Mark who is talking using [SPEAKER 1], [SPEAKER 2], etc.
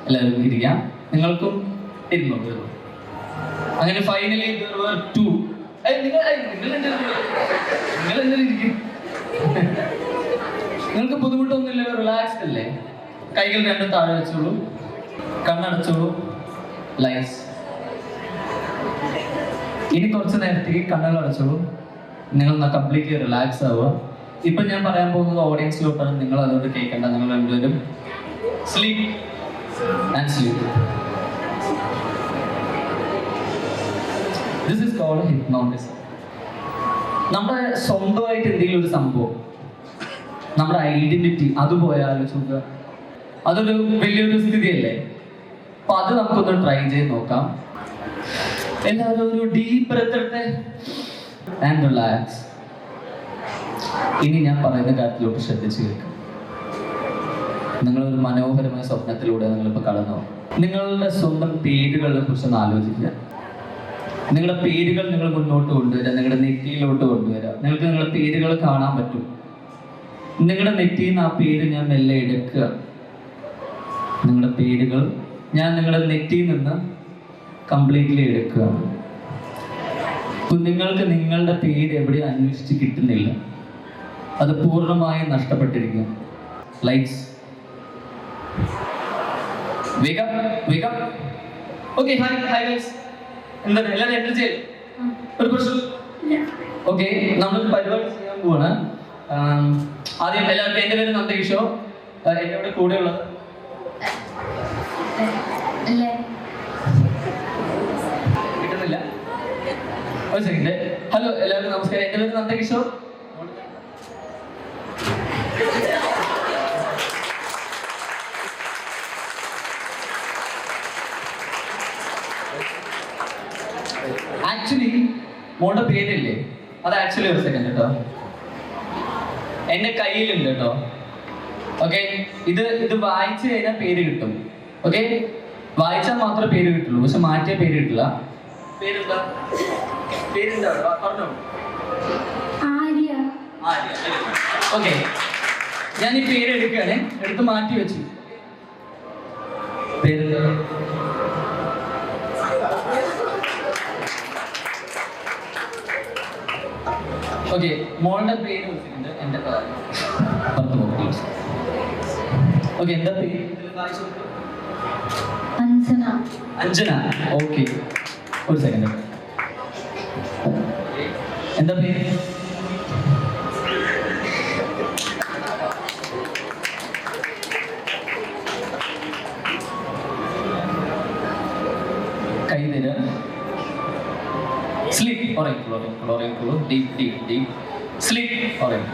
[SPEAKER 1] എല്ലാവരും ഇരിക്കാം. നിങ്ങൾക്കും ഇരുന്നു. അങ്ങനെ ഫൈനലി നിങ്ങൾ ഇരിക്കും. നിങ്ങൾക്ക് ബുദ്ധിമുട്ടൊന്നുമില്ല, റിലാക്സ്ഡ് അല്ലേ? കൈകൾ രണ്ടും താഴെ വെച്ചോളൂ, കണ്ണടച്ചോളൂ. ലൈസ്. ഇനി കുറച്ച് നേരത്തേക്ക് കണ്ണുകൾ അടച്ചോളൂ. നിങ്ങൾ കംപ്ലീറ്റ്ലി റിലാക്സ് ആവുക. ഇപ്പൊ ഞാൻ പറയാൻ പോകുന്നത് ഓഡിയൻസിലോട്ടാണ്, നിങ്ങൾ അതുകൊണ്ട് കേൾക്കേണ്ട. നിങ്ങൾ രണ്ടുപേരും sleep and sleep. This is called hypnotism. നമ്മുടെ സ്വന്തമായിട്ട് എന്തെങ്കിലും ഒരു സംഭവം, നമ്മുടെ ഐഡന്റിറ്റി അത് പോയി ആലോചിക്കുക. അതൊരു വലിയൊരു സ്ഥിതിയല്ലേ? അപ്പൊ അത് നമുക്കൊന്ന് ട്രൈ ചെയ്ത് നോക്കാം. എല്ലാവരും ഒരു ഡീപ്പ് ബ്രെത്ത് എടുത്ത് ആൻഡ് റിലാക്സ്. ഇനി ഞാൻ പറയുന്ന കാര്യത്തിലോട്ട് ശ്രദ്ധിച്ചു കേൾക്കും. നിങ്ങളൊരു മനോഹരമായ സ്വപ്നത്തിലൂടെ നിങ്ങളിപ്പോൾ കടന്നു. നിങ്ങളുടെ സ്വന്തം പേരുകളെ കുറിച്ചൊന്ന് ആലോചിക്കുക. നിങ്ങളുടെ പേരുകൾ നിങ്ങൾ മുന്നോട്ട് കൊണ്ടുവരിക, നിങ്ങളുടെ നെറ്റിയിലോട്ട് കൊണ്ടുവരിക. നിങ്ങൾക്ക് നിങ്ങളുടെ പേരുകൾ കാണാൻ പറ്റും. നിങ്ങളുടെ നെറ്റിയിൽ നിന്ന് ആ പേര് ഞാൻ മെല്ലെ എടുക്കുക. നിങ്ങളുടെ പേരുകൾ ഞാൻ നിങ്ങളുടെ നെറ്റിയിൽ നിന്ന് കംപ്ലീറ്റ്ലി എടുക്കുക. നിങ്ങൾക്ക് നിങ്ങളുടെ പേര് എവിടെ അന്വേഷിച്ച് കിട്ടുന്നില്ല, അത് പൂർണ്ണമായും നഷ്ടപ്പെട്ടിരിക്കുക. ലൈറ്റ്സ്. വേഗം. Okay, hi guys. എന്താണ് എല്ലാവരും എൻ്റർ ചെയ്യും? ഒരു പ്രശ്നം. ഓക്കെ, നമ്മൾ പരിപാടി ചെയ്യാൻ പോവാണ്. ആദ്യം എല്ലാവർക്കും എൻ്റെ പേര് നന്ദകിഷോ. എൻ്റെ കൂടെ ഉള്ളത് കിട്ടുന്നില്ല. ഒരു സെക്കൻഡ്. ഹലോ എല്ലാവർക്കും നമസ്കാരം. എൻ്റെ പേര് നന്ദകിഷോർ. ആക്ച്വലി മോളുടെ പേരില്ലേ, അത് ആക്ച്വലി ഒരു സെക്കൻഡ് കേട്ടോ, എൻ്റെ കയ്യിലുണ്ട് കേട്ടോ. ഓക്കെ, ഇത് വായിച്ചു കഴിഞ്ഞാൽ പേര് കിട്ടും. ഓക്കെ, വായിച്ചാൽ മാത്രമേ പേര് കിട്ടുള്ളൂ, പക്ഷെ മാറ്റിയ പേര് കിട്ടില്ല. പേരെന്താ? പറഞ്ഞോ. ഓക്കെ, ഞാൻ ഈ പേര് എടുക്കുകയാണെ, എടുത്ത് മാറ്റി വെച്ചു. പേരെന്താ? ഓക്കെ, മോളുടെ പേര് വെച്ചിട്ടുണ്ട്. എൻ്റെ പുറത്ത് നോക്കി. ഓക്കെ, എന്താ പേര്? അഞ്ജന. ഓക്കെ, ഒരു സെക്കൻഡ്. എന്താ പേര്? കൈ തരാ. സ്ലീപ്പ്. ഉറങ്ങിക്കോളൂ. Deep sleep. ഉറങ്ങി.